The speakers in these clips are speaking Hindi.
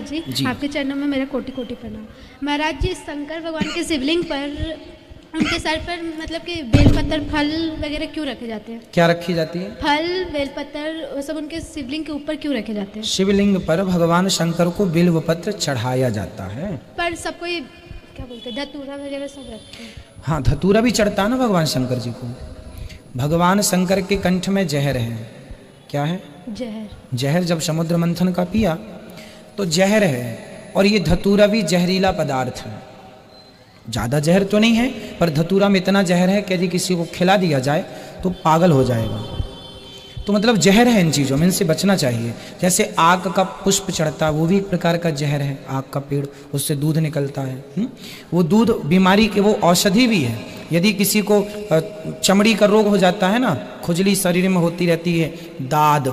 जी। आपके चरणों में मेरा कोटि कोटि प्रणाम। महाराज जी, शंकर भगवान के शिवलिंग पर उनके सर पर मतलब कि बेलपत्र फल वगैरह क्यों रखे जाते हैं? क्या रखी जाती है? फल बेलपत्र वो सब उनके शिवलिंग के ऊपर क्यों रखे जाते हैं? शिवलिंग पर भगवान शंकर को बिल्व पत्र चढ़ाया जाता है। पर सबको ये क्या बोलते हैं, धतूरा वगैरह सब रखते हैं। हाँ, धतूरा भी चढ़ता है ना भगवान शंकर जी को। भगवान शंकर के कंठ में जहर है। क्या है? जहर। जहर जब समुद्र मंथन का पिया तो जहर है, और ये धतूरा भी जहरीला पदार्थ है। ज़्यादा जहर तो नहीं है, पर धतूरा में इतना जहर है कि यदि किसी को खिला दिया जाए तो पागल हो जाएगा। तो मतलब जहर है इन चीज़ों में, इनसे बचना चाहिए। जैसे आग का पुष्प चढ़ता, वो भी एक प्रकार का जहर है। आग का पेड़, उससे दूध निकलता है। वो दूध बीमारी के, वो औषधि भी है। यदि किसी को चमड़ी का रोग हो जाता है ना, खुजली शरीर में होती रहती है, दाद,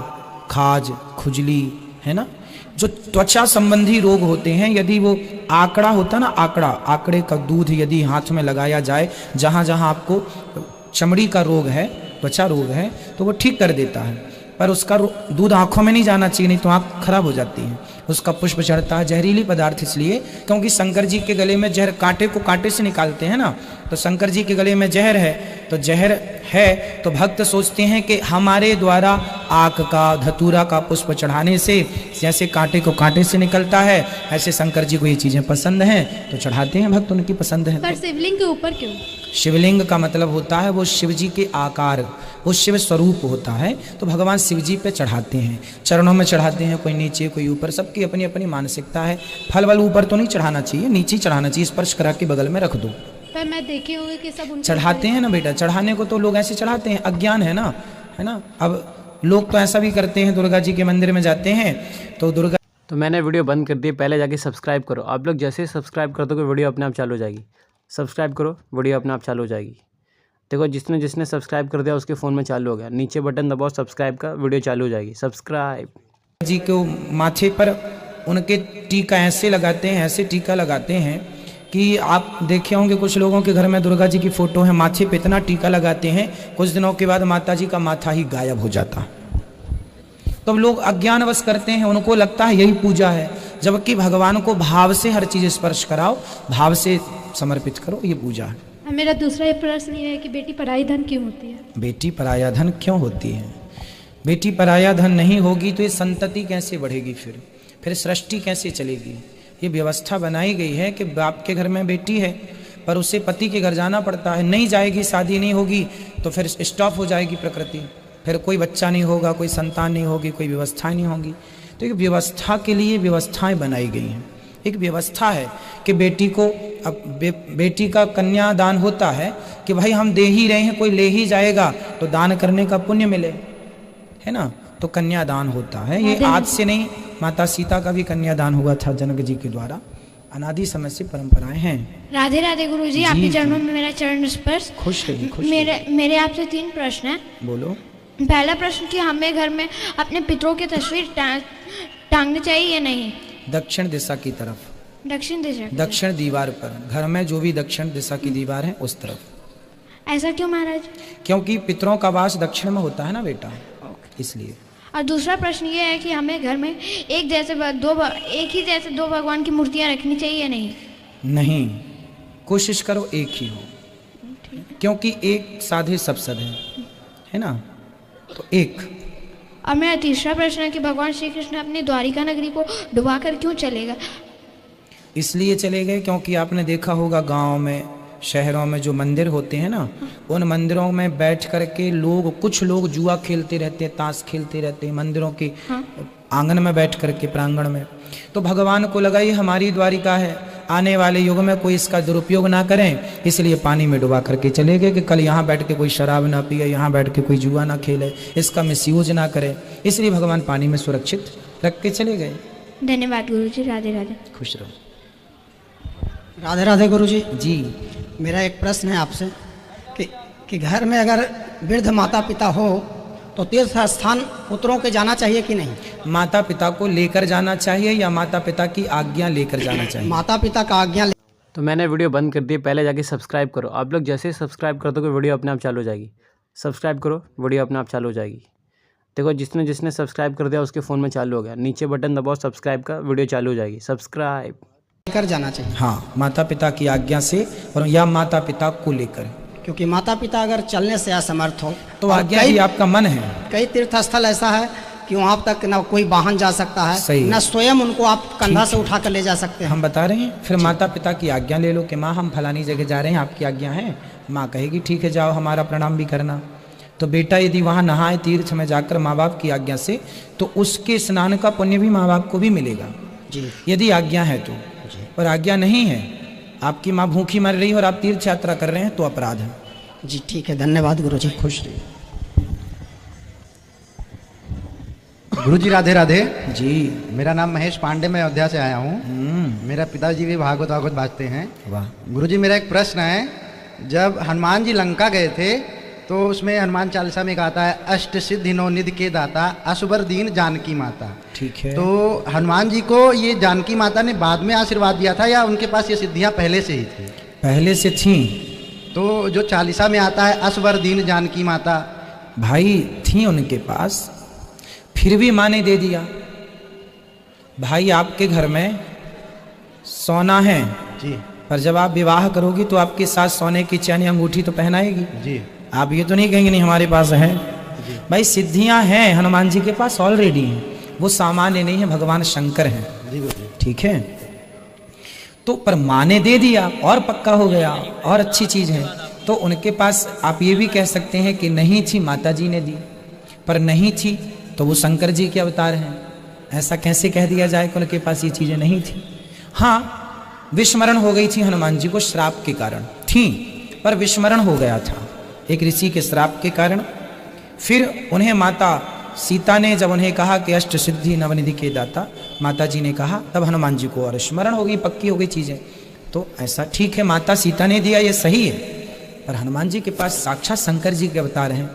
खाज, खुजली, है ना, जो त्वचा संबंधी रोग होते हैं, यदि वो आंकड़ा होता ना, आंकड़े का दूध यदि हाथ में लगाया जाए, जहाँ जहाँ आपको चमड़ी का रोग है, त्वचा रोग है, तो वो ठीक कर देता है। पर उसका दूध आंखों में नहीं जाना चाहिए, नहीं तो आंख खराब हो जाती है। उसका पुष्प चढ़ता है। जहरीली पदार्थ इसलिए क्योंकि शंकर जी के गले में जहर, कांटे को कांटे से निकालते हैं ना, तो शंकर जी के गले में जहर है। तो जहर है तो भक्त सोचते हैं कि हमारे द्वारा आक का, धतूरा का पुष्प चढ़ाने से जैसे कांटे को कांटे से निकलता है, ऐसे शंकर जी को ये चीज़ें पसंद हैं तो चढ़ाते हैं भक्त, उनकी पसंद है। पर शिवलिंग के ऊपर क्यों? शिवलिंग का मतलब होता है वो शिव जी के आकार, वो शिव स्वरूप होता है, तो भगवान शिव जी पे चढ़ाते हैं। चरणों में चढ़ाते हैं, कोई नीचे कोई ऊपर, सबकी अपनी अपनी मानसिकता है। फल वल ऊपर तो नहीं चढ़ाना चाहिए, नीचे चढ़ाना चाहिए, स्पर्श करा के बगल में रख दो। पर मैं देखी होगी कि सब चढ़ाते हैं ना बेटा, चढ़ाने को तो लोग ऐसे चढ़ाते हैं, अज्ञान है ना, है ना। अब लोग तो ऐसा भी करते हैं, दुर्गा जी के मंदिर में जाते हैं तो दुर्गा। तो मैंने वीडियो बंद कर दी, पहले जाके सब्सक्राइब करो। आप लोग जैसे ही सब्सक्राइब कर दोगे वीडियो अपने आप चालू हो जाएगी। सब्सक्राइब करो, वीडियो अपने आप चालू हो जाएगी। देखो, जिसने जिसने सब्सक्राइब कर दिया उसके फ़ोन में चालू हो गया। नीचे बटन दबाओ सब्सक्राइब का, वीडियो चालू हो जाएगी। सब्सक्राइब जी को माथे पर उनके टीका ऐसे लगाते हैं, ऐसे टीका लगाते हैं कि आप देखे होंगे कुछ लोगों के घर में दुर्गा जी की फोटो है, माथे पे इतना टीका लगाते हैं, कुछ दिनों के बाद माता जी का माथा ही गायब हो जाता। तो अब लोग अज्ञानवश करते हैं, उनको लगता है यही पूजा है, जबकि भगवान को भाव से हर चीज़ स्पर्श कराओ, भाव से समर्पित करो, ये पूजा है। मेरा दूसरा प्रश्न ये है कि बेटी पराई धन क्यों होती है? बेटी पराया धन क्यों होती है? बेटी पराया धन नहीं होगी तो ये संतति कैसे बढ़ेगी, फिर सृष्टि कैसे चलेगी? ये व्यवस्था बनाई गई है कि बाप के घर में बेटी है पर उसे पति के घर जाना पड़ता है, नहीं जाएगी, शादी नहीं होगी तो फिर स्टॉप हो जाएगी प्रकृति, फिर कोई बच्चा नहीं होगा, कोई संतान नहीं होगी, कोई व्यवस्था नहीं होगी। तो एक व्यवस्था के लिए व्यवस्थाएं बनाई गई हैं। एक व्यवस्था है कि बेटी को, अब बेटी का कन्यादान होता है कि भाई हम दे ही रहे हैं, कोई ले ही जाएगा तो दान करने का पुण्य मिले, है ना। तो कन्यादान होता है, ये आज से नहीं, माता सीता का भी कन्यादान हुआ था जनक जी के द्वारा, अनादि समय से परंपराएं हैं। राधे राधे गुरुजी, आपके चरणों में मेरा चरण स्पर्श। खुश रहिए, खुश मेरे आपसे 3 प्रश्न हैं। बोलो। पहला प्रश्न कि हमें घर में अपने पितरों की तस्वीर टांगनी चाहिए या नहीं? दक्षिण दिशा की तरफ, दक्षिण दिशा, दक्षिण दीवार पर, घर में जो भी दक्षिण दिशा की दीवार है उस तरफ। ऐसा क्यों महाराज? क्योंकि पितरों का वास दक्षिण में होता है ना बेटा, इसलिए। और दूसरा प्रश्न ये है कि हमें घर में एक ही जैसे दो भगवान की मूर्तियां रखनी चाहिए या नहीं? नहीं, कोशिश करो एक ही हो, क्योंकि एक साधे सब सधे, है ना, तो एक। और मेरा तीसरा प्रश्न है कि भगवान श्री कृष्ण अपनी द्वारिका नगरी को डुबाकर क्यों चले गए? इसलिए चले गए क्योंकि आपने देखा होगा गांव में, शहरों में जो मंदिर होते हैं ना, उन मंदिरों में बैठ करके लोग, कुछ लोग जुआ खेलते रहते हैं, ताश खेलते रहते हैं मंदिरों के आंगन में बैठ करके, प्रांगण में। तो भगवान को लगा ये हमारी द्वारिका है, आने वाले युग में कोई इसका दुरुपयोग ना करें, इसलिए पानी में डुबा करके चले गए कि कल यहाँ बैठ के कोई शराब ना पिए, यहाँ बैठ के कोई जुआ ना खेले, इसका मिसयूज ना करे, इसलिए भगवान पानी में सुरक्षित रख के चले गए। धन्यवाद गुरुजी, राधे राधे। खुश रहो। राधे राधे गुरुजी जी। मेरा एक प्रश्न है आपसे कि घर में अगर वृद्ध माता पिता हो तो तीर्थ स्थान पुत्रों के जाना चाहिए कि नहीं? माता पिता को लेकर जाना चाहिए या माता पिता की आज्ञा लेकर जाना चाहिए? माता पिता का आज्ञा। तो मैंने वीडियो बंद कर दी, पहले जाके सब्सक्राइब करो। आप लोग जैसे ही सब्सक्राइब कर दोगे वीडियो अपने आप चालू हो जाएगी। सब्सक्राइब करो, वीडियो अपने आप चालू हो जाएगी। देखो जिसने जिसने सब्सक्राइब कर दिया उसके फ़ोन में चालू हो गया, नीचे बटन दबाओ सब्सक्राइब का, वीडियो चालू हो जाएगी। सब्सक्राइब कर जाना चाहिए। हाँ, माता पिता की आज्ञा से और या माता पिता को लेकर, क्योंकि माता पिता अगर चलने से असमर्थ हो तो आज्ञा ही आपका मन है। कई तीर्थ स्थल ऐसा है कि वहाँ तक ना कोई वाहन जा सकता है, सही है। ना स्वयं उनको आप कंधा से उठा कर ले जा सकते हैं। हम बता रहे हैं, फिर माता पिता की आज्ञा ले लो कि माँ हम फलानी जगह जा रहे हैं, आपकी आज्ञा है। माँ कहेगी ठीक है जाओ, हमारा प्रणाम भी करना। तो बेटा यदि वहाँ नहाए तीर्थ में जाकर माँ बाप की आज्ञा से, तो उसके स्नान का पुण्य भी माँ बाप को भी मिलेगा जी, यदि आज्ञा है तो। और आज्ञा नहीं है, आपकी माँ भूखी मर रही है और आप तीर्थ यात्रा कर रहे हैं, तो अपराध है। जी ठीक है, धन्यवाद गुरु जी। खुश रहिए। गुरु जी राधे राधे जी। मेरा नाम महेश पांडे, मैं अयोध्या से आया हूँ। मेरा पिताजी भी भागवत वागवत बाजते हैं। वाह। गुरु जी मेरा एक प्रश्न है, जब हनुमान जी लंका गए थे तो उसमें हनुमान चालीसा में कहता है अष्ट सिद्धि नौ निधि के दाता असुबर दीन जानकी माता। ठीक है। तो हनुमान जी को ये जानकी माता ने बाद में आशीर्वाद दिया था या उनके पास ये सिद्धियाँ पहले से ही थी? पहले से थी। तो जो चालीसा में आता है असुबर दीन जानकी माता, भाई थी उनके पास, फिर भी माँ ने दे दिया। भाई आपके घर में सोना है जी पर जब आप विवाह करोगी तो आपके साथ सोने की चैन अंगूठी तो पहनाएगी। जी आप ये तो नहीं कहेंगे नहीं हमारे पास है। भाई सिद्धियां हैं हनुमान जी के पास ऑलरेडी हैं, वो सामान्य नहीं है, भगवान शंकर हैं। जी गुरु जी। ठीक है। तो पर माँ ने दे दिया और पक्का हो गया और अच्छी चीज है। तो उनके पास आप ये भी कह सकते हैं कि नहीं थी, माता जी ने दी, पर नहीं थी तो वो शंकर जी के अवतार हैं। ऐसा कैसे कह दिया जाए कि उनके पास ये चीजें नहीं थी? हाँ, विस्मरण हो गई थी हनुमान जी को श्राप के कारण, थी पर विस्मरण हो गया था एक ऋषि के श्राप के कारण। फिर उन्हें माता सीता ने जब उन्हें कहा कि अष्ट सिद्धि नवनिधि के दाता, माता जी ने कहा, तब हनुमान जी को और स्मरण हो गई, पक्की हो गई चीजें। तो ऐसा ठीक है, माता सीता ने दिया ये सही है, पर हनुमान जी के पास साक्षात शंकर जी के अवतार हैं।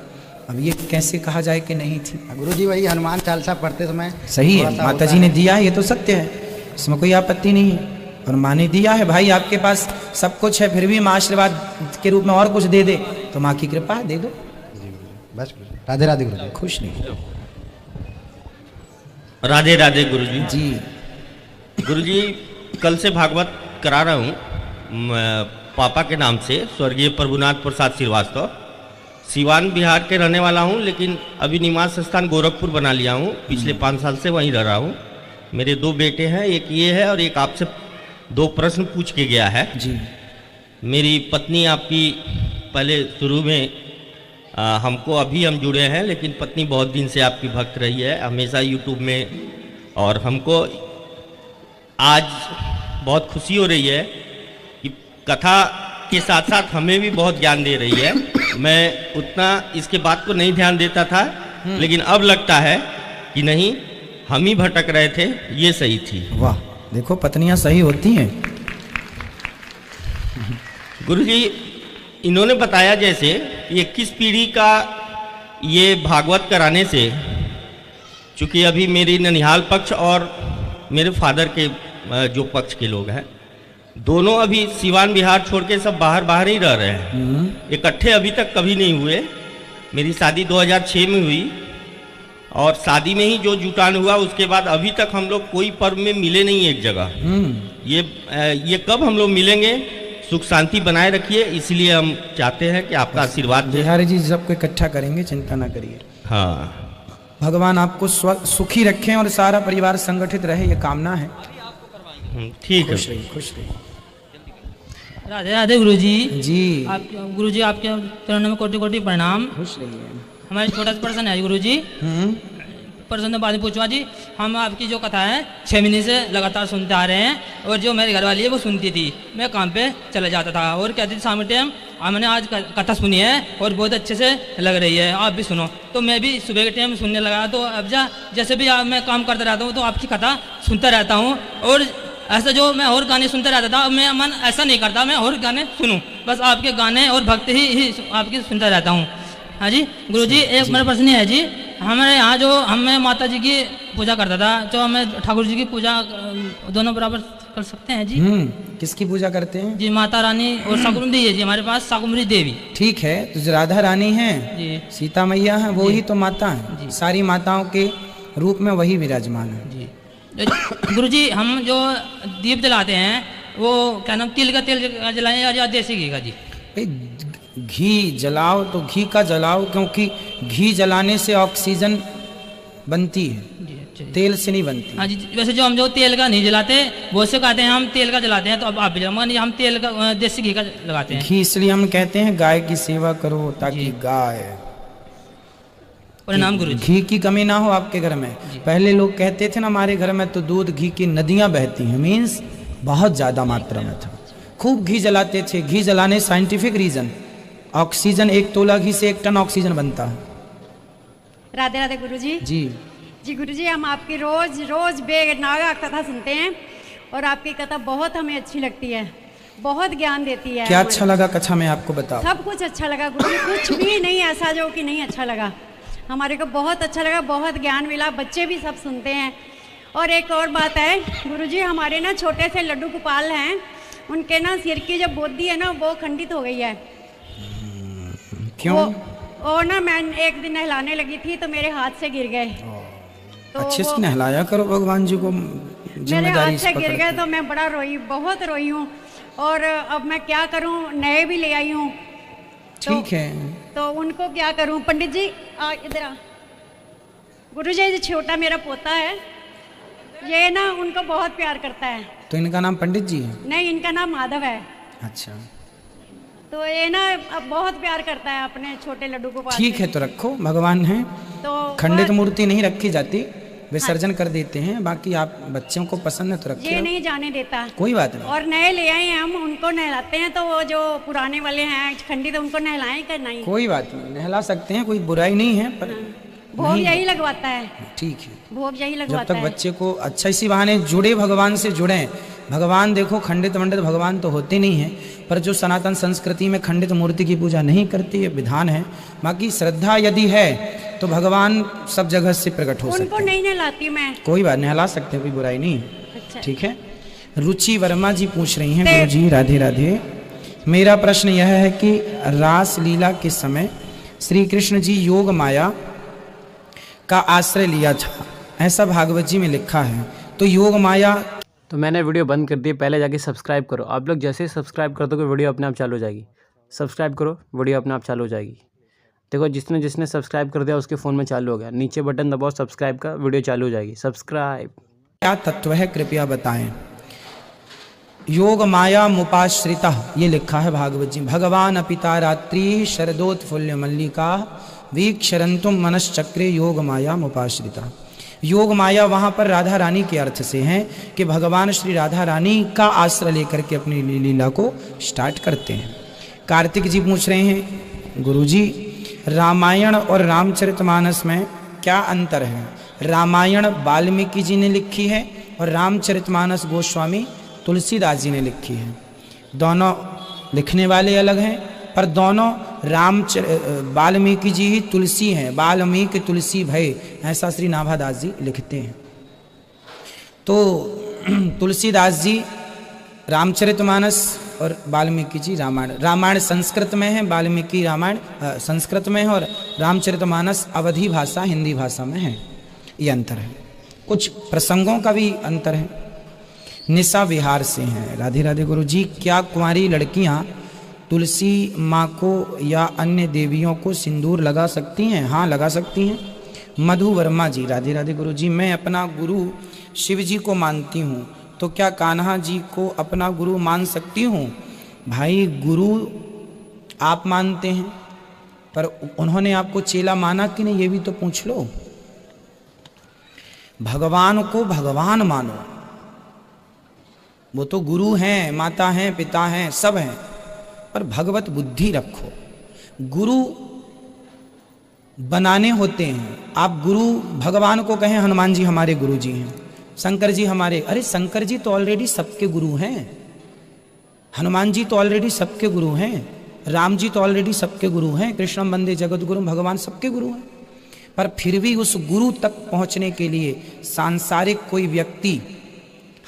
अब ये कैसे कहा जाए कि नहीं थी? गुरु जी वही हनुमान चालीसा पढ़ते समय सही है, थोड़ा सा माता होता जी ने दिया है, ये तो सत्य है, इसमें कोई आपत्ति नहीं है। और माँ ने दिया है, भाई आपके पास सब कुछ है, फिर भी माँ आशीर्वाद के रूप में और कुछ दे दे तो माँ की कृपा है, दे दो। बस गुरु जी। राधे राधे गुरु जी। खुश नहीं। राधे राधे गुरुजी। जी गुरुजी कल से भागवत करा रहा हूँ पापा के नाम से, स्वर्गीय प्रभुनाथ प्रसाद श्रीवास्तव। सिवान बिहार के रहने वाला हूँ, लेकिन अभी निवास स्थान गोरखपुर बना लिया हूँ। पिछले 5 साल से वहीं रह रहा हूँ। मेरे 2 बेटे हैं, एक ये है और एक आपसे 2 प्रश्न पूछ के गया है। जी। मेरी पत्नी आपकी पहले शुरू में हमको अभी हम जुड़े हैं, लेकिन पत्नी बहुत दिन से आपकी भक्त रही है, हमेशा यूट्यूब में, और हमको आज बहुत खुशी हो रही है कि कथा के साथ साथ हमें भी बहुत ज्ञान दे रही है। मैं उतना इसके बात को नहीं ध्यान देता था, लेकिन अब लगता है कि नहीं, हम ही भटक रहे थे, ये सही थी। वाह, देखो पत्नियां सही होती हैं। गुरुजी इन्होंने बताया जैसे 21 पीढ़ी का ये भागवत कराने से, चूँकि अभी मेरी ननिहाल पक्ष और मेरे फादर के जो पक्ष के लोग हैं, दोनों अभी सिवान बिहार छोड़ के सब बाहर ही रह रहे हैं। इकट्ठे अभी तक कभी नहीं हुए। मेरी शादी 2006 में हुई और शादी में ही जो जुटान हुआ, उसके बाद अभी तक हम लोग कोई पर्व में मिले नहीं एक जगह। ये कब हम लोग मिलेंगे? सुख शांति बनाए रखिए, इसलिए हम चाहते हैं कि आपका आशीर्वाद दें। बिहारी जी सबको इकट्ठा करेंगे, चिंता ना करिए। हाँ, भगवान आपको सुखी रखें और सारा परिवार संगठित रहे, ये कामना है। ठीक है। खुश रहिए, खुश रहिए। राधे राधे गुरुजी। जी आप गुरुजी आपके चरणों में कोटि कोटि प्रणाम। खुश रहिए। हमारे छोटा सा प्रश्न है गुरुजी। प्रश्न बाद में पूछवा जी। हम आपकी जो कथा है 6 महीने से लगातार सुनते आ रहे हैं, और जो मेरी घरवाली है वो सुनती थी। मैं काम पे चला जाता था और कहती थी शाम के टाइम हमने आज कथा सुनी है और बहुत अच्छे से लग रही है, आप भी सुनो। तो मैं भी सुबह के टाइम सुनने लगा। तो अब जैसे भी मैं काम करता रहता हूँ तो आपकी कथा सुनता रहता हूँ, और ऐसा जो मैं और गाने सुनता रहता था, अब मैं मन ऐसा नहीं करता मैं और गाने सुनूं, बस आपके गाने और भक्ति ही आपकी सुनता रहता हूँ। हाँ जी गुरुजी, एक मेरा प्रश्न है जी हमारे यहाँ जो मैं माता जी की पूजा करता था, तो हमें ठाकुर जी की पूजा दोनों बराबर कर सकते हैं जी। किसकी पूजा करते हैं? जी माता रानी और शाकुंभरी है जी हमारे पास, शाकुंभरी देवी। ठीक है, तो जो राधा रानी हैं, जी सीता मैया हैं, वो ही तो माता हैं। सारी माताओं के रूप में वही विराजमान है जी। गुरुजी हम जो दीप जलाते हैं वो क्या नाम, तिल का तेल जलाएं या देसी घी का जी? घी जलाओ तो घी का जलाओ, क्योंकि घी जलाने से ऑक्सीजन बनती है, तेल से नहीं बनती। हाँ जी, वैसे जो हम जो तेल का नहीं जलाते, वो से कहते हैं हम तेल का जलाते हैं, तो अब आप भी जलाओ, हम तेल का देसी घी का लगाते हैं। घी इसलिए हम कहते हैं गाय की सेवा करो, ताकि गाय प्रणाम गुरु। घी की कमी ना हो आपके घर में। पहले लोग कहते थे ना, हमारे घर में तो दूध घी की नदियां बहती हैं, मीन्स बहुत ज्यादा मात्रा में था, खूब घी जलाते थे। घी जलाने साइंटिफिक रीजन, ऑक्सीजन 1 तोला घी से 1 टन ऑक्सीजन बनता है। राधे राधे गुरुजी। जी जी गुरुजी, हम आपकी रोज बेनागा कथा सुनते हैं और आपकी कथा बहुत हमें अच्छी लगती है, बहुत ज्ञान देती है। क्या अच्छा लगा कथा में आपको बताओ? सब कुछ अच्छा लगा गुरुजी, कुछ भी नहीं ऐसा जो कि नहीं अच्छा लगा। हमारे को बहुत अच्छा लगा, बहुत ज्ञान मिला, बच्चे भी सब सुनते हैं। और एक और बात है गुरुजी, हमारे ना छोटे से लड्डू गोपाल हैं, उनके ना सिर की जो बोधी है ना वो खंडित हो गई है। क्यों? वो ना मैं एक दिन नहलाने लगी थी तो मेरे हाथ से गिर गए। तो अच्छे से नहलाया करो, भगवान जी को मेरे हाथ से गिर गए तो मैं बड़ा रोई, बहुत रोई हूँ। और अब मैं क्या करूँ, नए भी ले आई हूँ। ठीक है, तो उनको क्या करूँ? पंडित जी इधर आ। गुरुजी, ये छोटा मेरा पोता है, ये ना उनको बहुत प्यार करता है। तो इनका नाम पंडित जी है? नहीं, इनका नाम माधव है। अच्छा, तो ये ना अब बहुत प्यार करता है अपने छोटे लड्डू को। ठीक है, तो रखो, भगवान है तो खंडित मूर्ति नहीं रखी जाती, विसर्जन कर देते हैं। बाकी आप बच्चों को पसंद है तो रखिए, ये नहीं जाने देता। कोई बात नहीं। और नए ले आए हैं हम, उनको नहलाते हैं, तो वो जो पुराने वाले हैं खंडित, उनको नहलाएं कि नहीं? कोई बात नहीं, नहला सकते हैं, कोई बुराई नहीं है, पर भोग यही लगवाता है। ठीक है, भोग यही जब लगवाता तक है। बच्चे को अच्छा, इसी बहाने जुड़े, भगवान से जुड़े। भगवान देखो, खंडित मंडित भगवान तो होते नहीं हैं, पर जो सनातन संस्कृति में खंडित मूर्ति की पूजा नहीं करती, ये विधान है। बाकी श्रद्धा यदि है तो भगवान सब जगह से प्रकट हो सकते उनको हैं। नहीं नहलाती मैं। कोई बात, नहला सकते हैं, कोई बुराई नहीं। अच्छा। ठीक है। रुचि वर्मा जी पूछ रही हैं, गुरु जी राधे राधे, मेरा प्रश्न यह है कि रास लीला के समय श्री कृष्ण जी योग माया का आश्रय लिया था, ऐसा भागवत जी में लिखा है, तो योग माया। तो मैंने वीडियो बंद कर दी, पहले जाके सब्सक्राइब करो। आप लोग जैसे ही सब्सक्राइब कर दोगे वीडियो अपने आप चालू हो जाएगी। सब्सक्राइब करो, वीडियो अपने आप चालू हो जाएगी। देखो, जिसने सब्सक्राइब कर दिया उसके फ़ोन में चालू हो गया, नीचे बटन दबाओ सब्सक्राइब का, वीडियो चालू हो जाएगी। सब्सक्राइब। क्या तत्व है कृपया बताएं। योग माया मुपाश्रिता, ये लिखा है भागवत जी। भगवान अपिता रात्रि शरदोत्फुल्य मल्लिका वीक्षरंतुम मनश्चक्रे योग माया मुपाश्रिता। योग माया वहाँ पर राधा रानी के अर्थ से हैं कि भगवान श्री राधा रानी का आश्रय लेकर के अपनी लीला को स्टार्ट करते हैं। कार्तिक जी पूछ रहे हैं, गुरुजी रामायण और रामचरितमानस में क्या अंतर है? रामायण वाल्मीकि जी ने लिखी है और रामचरितमानस गोस्वामी तुलसीदास जी ने लिखी है। दोनों लिखने वाले अलग हैं, पर दोनों वाल्मीकि जी ही तुलसी हैं, वाल्मीकि तुलसी भय, ऐसा श्री नाभादास जी लिखते हैं। तो तुलसीदास जी रामचरितमानस और वाल्मीकि जी रामायण। रामायण संस्कृत में है, वाल्मीकि रामायण संस्कृत में है, और रामचरितमानस अवधी भाषा हिंदी भाषा में है। ये अंतर है, कुछ प्रसंगों का भी अंतर है। निशा विहार से हैं, राधे राधे गुरु जी, क्या कुंवारी लड़कियां तुलसी माँ को या अन्य देवियों को सिंदूर लगा सकती हैं? हाँ, लगा सकती हैं। मधु वर्मा जी, राधे राधे गुरु जी, मैं अपना गुरु शिव जी को मानती हूँ, तो क्या कान्हा जी को अपना गुरु मान सकती हूँ? भाई, गुरु आप मानते हैं, पर उन्होंने आपको चेला माना कि नहीं, ये भी तो पूछ लो। भगवान को भगवान मानो, वो तो गुरु हैं, माता हैं, पिता हैं, सब हैं, पर भगवत बुद्धि रखो। गुरु बनाने होते हैं। आप गुरु भगवान को कहें हनुमान जी हमारे गुरु जी हैं, शंकर जी हमारे, अरे शंकर जी तो ऑलरेडी सबके गुरु हैं, हनुमान जी तो ऑलरेडी सबके गुरु हैं, राम जी तो ऑलरेडी सबके गुरु हैं, कृष्णम वंदे जगत गुरु, भगवान सबके गुरु हैं। पर फिर भी उस गुरु तक पहुंचने के लिए सांसारिक कोई व्यक्ति,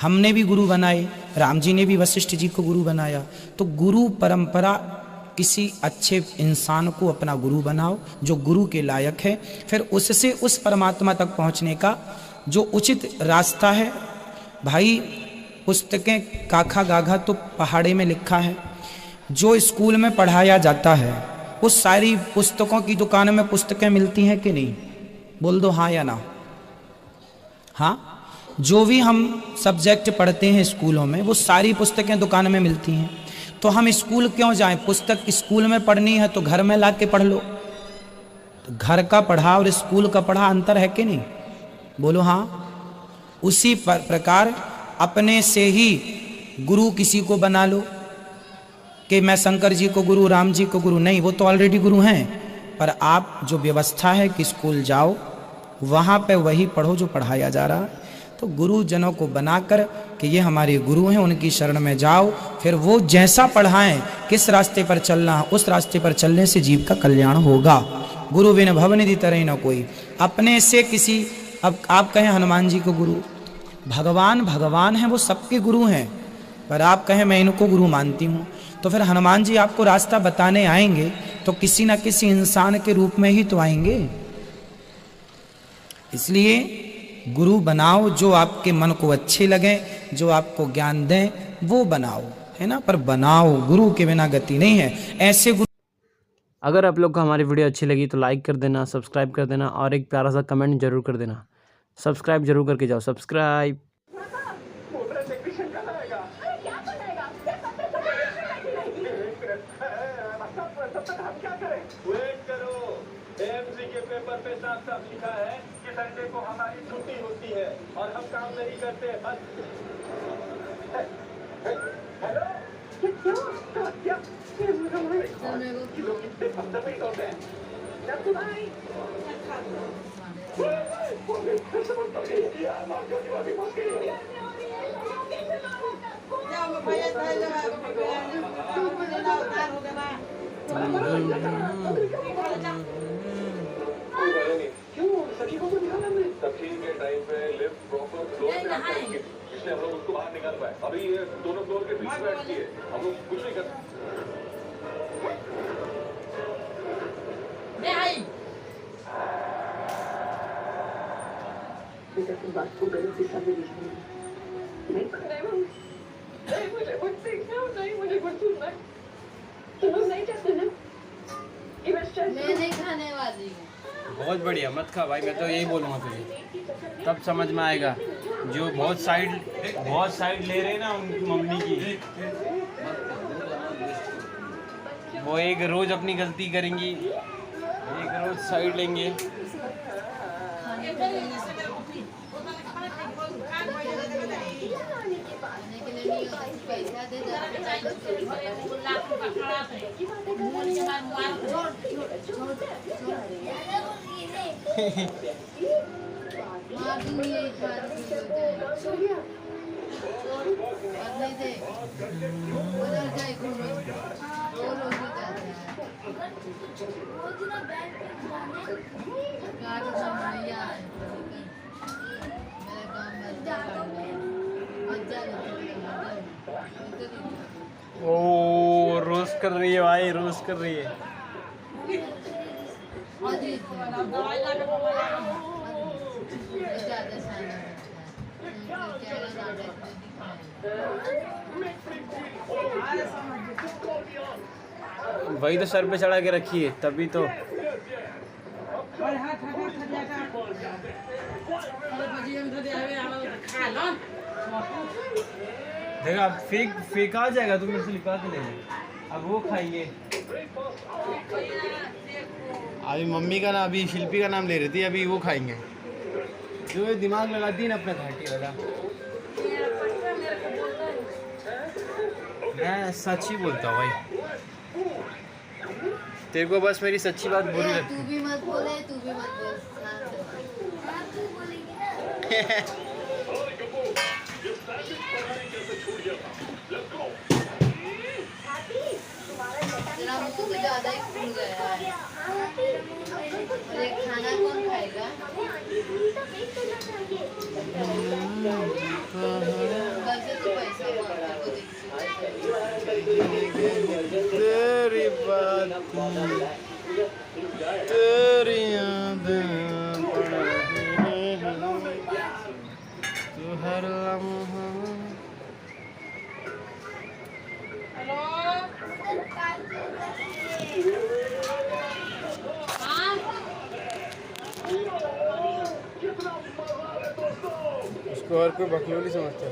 हमने भी गुरु बनाए, राम जी ने भी वशिष्ठ जी को गुरु बनाया, तो गुरु परंपरा किसी अच्छे इंसान को अपना गुरु बनाओ जो गुरु के लायक है, फिर उससे उस परमात्मा तक पहुंचने का जो उचित रास्ता है। भाई पुस्तकें काखा गाघा तो पहाड़े में लिखा है, जो स्कूल में पढ़ाया जाता है उस सारी पुस्तकों की दुकान में पुस्तकें मिलती हैं कि नहीं? बोल दो हाँ या ना। हाँ, जो भी हम सब्जेक्ट पढ़ते हैं स्कूलों में वो सारी पुस्तकें दुकान में मिलती हैं, तो हम स्कूल क्यों जाएं? पुस्तक स्कूल में पढ़नी है तो घर में ला के पढ़ लो। तो घर का पढ़ा और स्कूल का पढ़ा अंतर है कि नहीं? बोलो हाँ। उसी प्रकार अपने से ही गुरु किसी को बना लो कि मैं शंकर जी को गुरु, राम जी को गुरु। नहीं, वो तो ऑलरेडी गुरु हैं, पर आप जो व्यवस्था है कि स्कूल जाओ वहाँ पे वही पढ़ो जो पढ़ाया जा रहा है। तो गुरुजनों को बनाकर कि ये हमारे गुरु हैं, उनकी शरण में जाओ, फिर वो जैसा पढ़ाएं, किस रास्ते पर चलना है उस रास्ते पर चलने से जीव का कल्याण होगा। गुरु बिन भवनिधि तरह न कोई। अपने से किसी, अब आप कहें हनुमान जी को गुरु, भगवान हैं, वो सबके गुरु हैं, पर आप कहें मैं इनको गुरु मानती हूँ, तो फिर हनुमान जी आपको रास्ता बताने आएंगे तो किसी न किसी इंसान के रूप में ही तो आएंगे। इसलिए गुरु बनाओ जो आपके मन को अच्छे लगे, जो आपको ज्ञान दें वो बनाओ, है ना, पर बनाओ, गुरु के बिना गति नहीं है। ऐसे गुरु। अगर आप लोग को हमारी वीडियो अच्छी लगी तो लाइक कर देना, सब्सक्राइब कर देना और एक प्यारा सा कमेंट जरूर कर देना। सब्सक्राइब जरूर करके जाओ, सब्सक्राइब। पेपर पे साफ साफ लिखा है कि संडे को हमारी छुट्टी होती है और हम काम नहीं करते। बस हेलो, क्या सखी को निकाला हमने, सखी के टाइम पे लिफ्ट प्रॉपर फ्लोर पे आती है, इसलिए हम लोग उसको बाहर निकाल पाए। अभी ये दोनों फ्लोर के बीच में बैठती है, हम लोग कुछ नहीं कर सकते। बेटा तुम बात को गलत दिशा में लिखी नहीं, मुझे कुछ सीखना, नहीं मुझे कुछ सुनना। तुम लोग नहीं चाहते ना? मैं नहीं खाने वाली हूँ। बहुत बढ़िया, मत खा भाई, मैं तो यही बोलूँगा तुझे, तब समझ में आएगा। जो बहुत साइड ले रहे हैं ना उनकी मम्मी की, वो एक रोज अपनी गलती करेंगी, एक रोज साइड लेंगे। ओ रोस्ट कर रही है भाई, रोस्ट कर रही है। वही तो सर पे चढ़ा के रखी है, तभी तो। देखा फेंका आ जाएगा, तुम मेरे से लिपा के ले लो। अब वो खाइए। अभी मम्मी का ना, अभी शिल्पी का नाम ले रही थी, अभी वो खाएंगे। जो ये दिमाग लगाती है ना अपना घाटी वाला। मैं सच ही बोलता हूँ भाई, तेरे को बस मेरी सच्ची बात बुरी लगती है। तू भी मत बोल। तेरा मुंह तो ज़्यादा ही खुल गया है। खाना कौन खाएगा? कल से तो पैसा मांगने को तेरी बात तेरी यादें तू हर लम्हा। उसको और कोई बकलोली समझता है।